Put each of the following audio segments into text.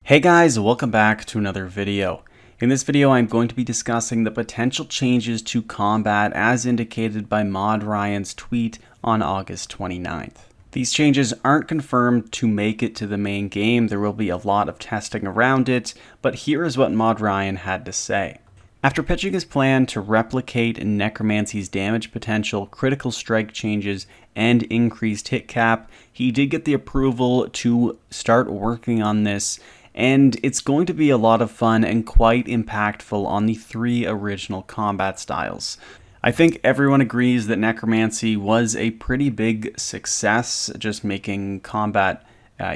Hey guys, welcome back to another video. In this video, I'm going to be discussing the potential changes to combat as indicated by Mod Ryan's tweet on August 29th. These changes aren't confirmed to make it to the main game. There will be a lot of testing around it, but here is what Mod Ryan had to say. After pitching his plan to replicate Necromancy's damage potential, critical strike changes, and increased hit cap, he did get the approval to start working on this, and it's going to be a lot of fun and quite impactful on the three original combat styles. I think everyone agrees that Necromancy was a pretty big success, just making combat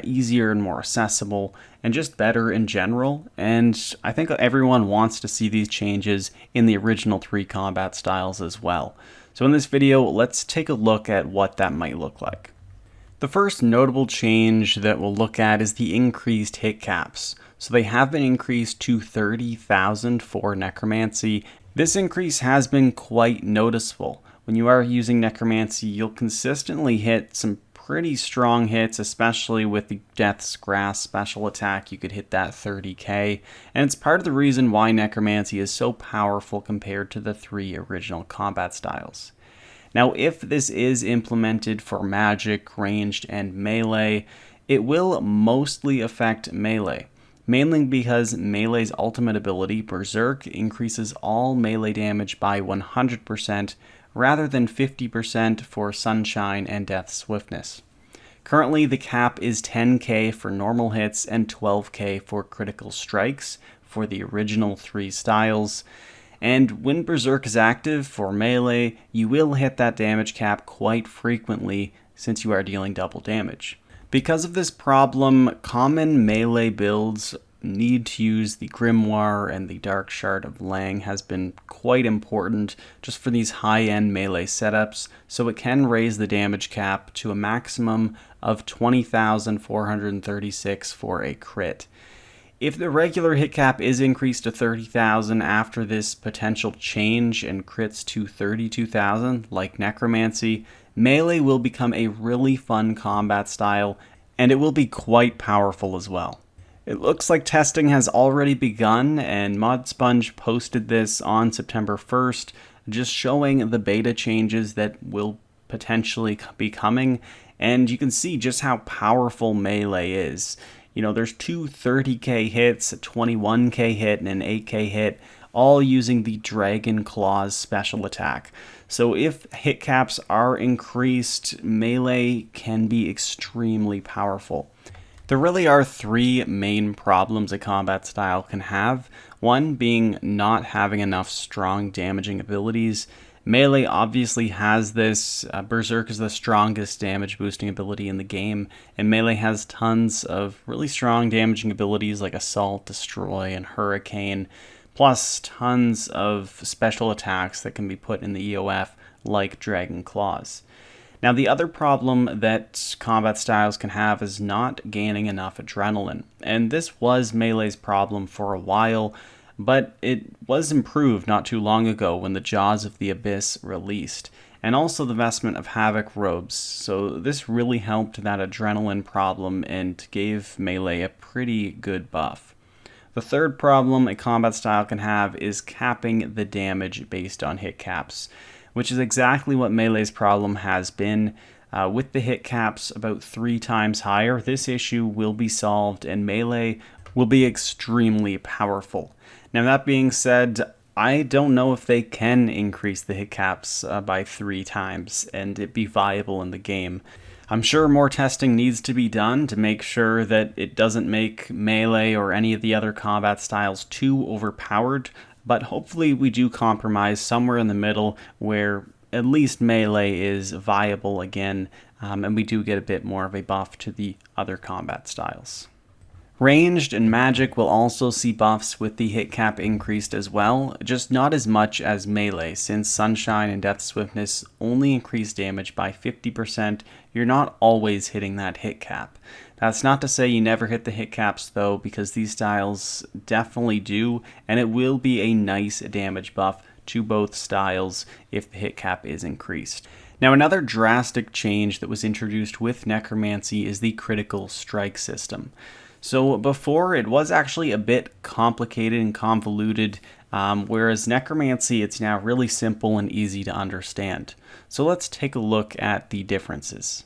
easier and more accessible and just better in general, and I think everyone wants to see these changes in the original three combat styles as well. So in this video, let's take a look at what that might look like. The first notable change that we'll look at is the increased hit caps. So they have been increased to 30,000 for Necromancy. This increase has been quite noticeable. When you are using Necromancy, you'll consistently hit some pretty strong hits, especially with the Death's Grasp special attack. You could hit that 30k, and it's part of the reason why Necromancy is so powerful compared to the three original combat styles. Now, if this is implemented for magic, ranged, and melee, it will mostly affect melee, mainly because melee's ultimate ability, Berserk, increases all melee damage by 100% rather than 50% for Sunshine and Death Swiftness. Currently, the cap is 10k for normal hits and 12k for critical strikes for the original three styles. And when Berserk is active for melee, you will hit that damage cap quite frequently since you are dealing double damage. Because of this problem, common melee builds need to use the Grimoire, and the Dark Shard of Lang has been quite important just for these high-end melee setups, so it can raise the damage cap to a maximum of 20,436 for a crit. If the regular hit cap is increased to 30,000 after this potential change and crits to 32,000, like Necromancy, melee will become a really fun combat style, and it will be quite powerful as well. It looks like testing has already begun, and ModSponge posted this on September 1st, just showing the beta changes that will potentially be coming, and you can see just how powerful melee is. You know, there's two 30k hits, a 21k hit, and an 8k hit, all using the Dragon Claws special attack. So if hit caps are increased, melee can be extremely powerful. There really are three main problems a combat style can have. One being not having enough strong damaging abilities. Melee obviously has this. Berserk is the strongest damage boosting ability in the game, and Melee has tons of really strong damaging abilities like Assault, Destroy, and Hurricane, plus tons of special attacks that can be put in the EOF like Dragon Claws. Now, the other problem that combat styles can have is not gaining enough adrenaline, and this was Melee's problem for a while, but it was improved not too long ago when the Jaws of the Abyss released, and also the Vestment of Havoc robes, so this really helped that adrenaline problem and gave Melee a pretty good buff. The third problem a combat style can have is capping the damage based on hit caps, which is exactly what Melee's problem has been. With the hit caps about 3 times higher, this issue will be solved and Melee will be extremely powerful. Now, that being said, I don't know if they can increase the hit caps by 3 times and it be viable in the game. I'm sure more testing needs to be done to make sure that it doesn't make Melee or any of the other combat styles too overpowered, but hopefully we do compromise somewhere in the middle where at least Melee is viable again, and we do get a bit more of a buff to the other combat styles. Ranged and Magic will also see buffs with the hit cap increased as well, just not as much as Melee, since Sunshine and Death Swiftness only increase damage by 50%, you're not always hitting that hit cap. That's not to say you never hit the hit caps though, because these styles definitely do, and it will be a nice damage buff to both styles if the hit cap is increased. Now, another drastic change that was introduced with Necromancy is the critical strike system. So before, it was actually a bit complicated and convoluted, whereas Necromancy, it's now really simple and easy to understand. So let's take a look at the differences.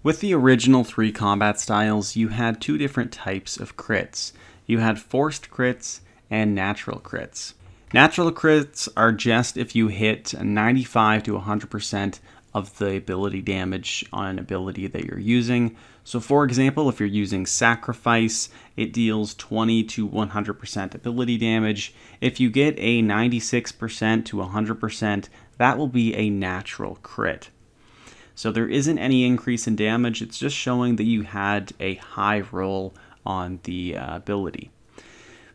With the original 3 combat styles, you had 2 different types of crits. You had forced crits and natural crits. Natural crits are just if you hit 95 to 100% of the ability damage on an ability that you're using. So for example, if you're using Sacrifice, it deals 20 to 100% ability damage. If you get a 96% to 100%, that will be a natural crit. So there isn't any increase in damage, it's just showing that you had a high roll on the ability.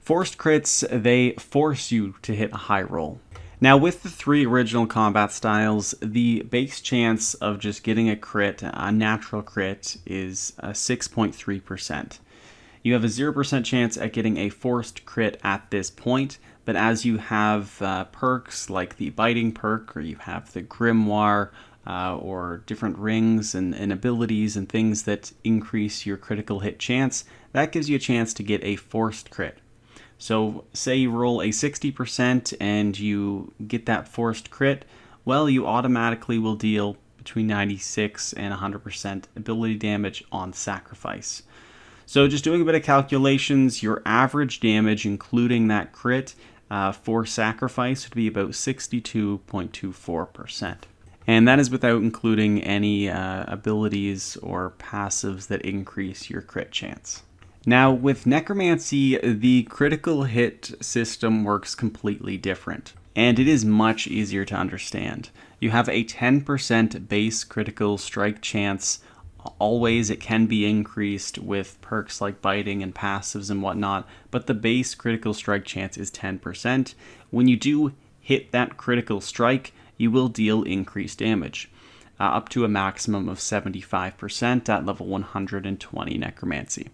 Forced crits, they force you to hit a high roll. Now with the 3 original combat styles, the base chance of just getting a crit, a natural crit, is 6.3%. You have a 0% chance at getting a forced crit at this point, but as you have perks like the biting perk, or you have the grimoire, or different rings and abilities and things that increase your critical hit chance, that gives you a chance to get a forced crit. So say you roll a 60% and you get that forced crit, well, you automatically will deal between 96 and 100% ability damage on Sacrifice. So just doing a bit of calculations, your average damage, including that crit, for Sacrifice would be about 62.24%. And that is without including any abilities or passives that increase your crit chance. Now, with Necromancy, the critical hit system works completely different, and it is much easier to understand. You have a 10% base critical strike chance. Always, it can be increased with perks like biting and passives and whatnot, but the base critical strike chance is 10%. When you do hit that critical strike, you will deal increased damage, up to a maximum of 75% at level 120 Necromancy.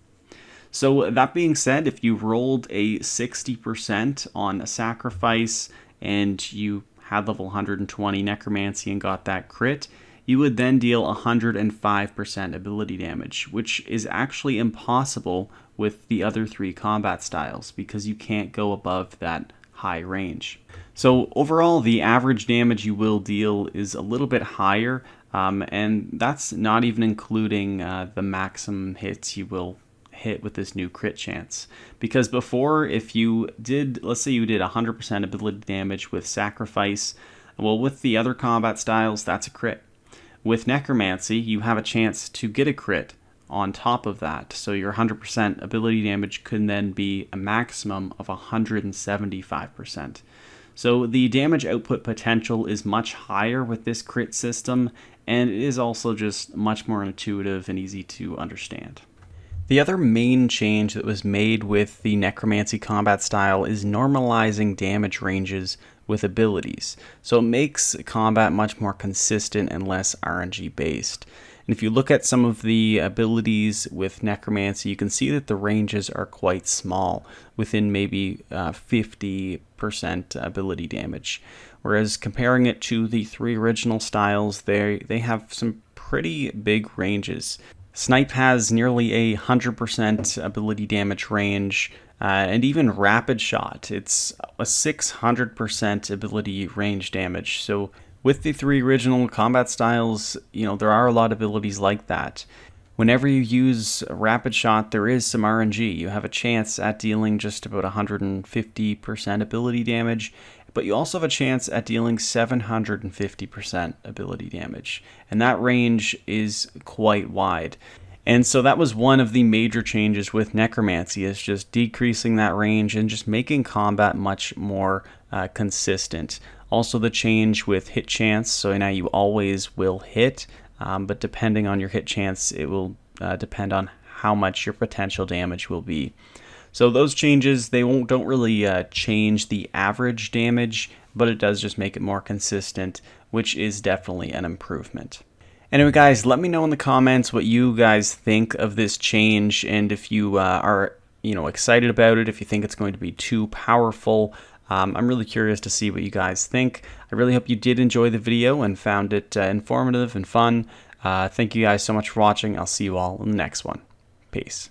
So that being said, if you rolled a 60% on a Sacrifice and you had level 120 Necromancy and got that crit, you would then deal 105% ability damage, which is actually impossible with the other 3 combat styles because you can't go above that high range. So overall, the average damage you will deal is a little bit higher, and that's not even including the maximum hits you will hit with this new crit chance. Because before, if you did, let's say you did 100% ability damage with Sacrifice, well, with the other combat styles, that's a crit. With Necromancy, you have a chance to get a crit on top of that, so your 100% ability damage could then be a maximum of 175%. So the damage output potential is much higher with this crit system, and it is also just much more intuitive and easy to understand. The other main change that was made with the Necromancy combat style is normalizing damage ranges with abilities. So it makes combat much more consistent and less RNG based. And if you look at some of the abilities with Necromancy, you can see that the ranges are quite small, within maybe 50% ability damage. Whereas comparing it to the 3 original styles, they have some pretty big ranges. Snipe has nearly 100% ability damage range, and even Rapid Shot, it's a 600% ability range damage. So with the 3 original combat styles, there are a lot of abilities like that. Whenever you use Rapid Shot, there is some RNG. You have a chance at dealing just about 150% ability damage, but you also have a chance at dealing 750% ability damage. And that range is quite wide. And so that was one of the major changes with Necromancy, is just decreasing that range and just making combat much more consistent. Also the change with hit chance, so now you always will hit, but depending on your hit chance, it will depend on how much your potential damage will be. So those changes, they don't really change the average damage, but it does just make it more consistent, which is definitely an improvement. Anyway, guys, let me know in the comments what you guys think of this change, and if you are excited about it, if you think it's going to be too powerful. I'm really curious to see what you guys think. I really hope you did enjoy the video and found it informative and fun. Thank you guys so much for watching. I'll see you all in the next one. Peace.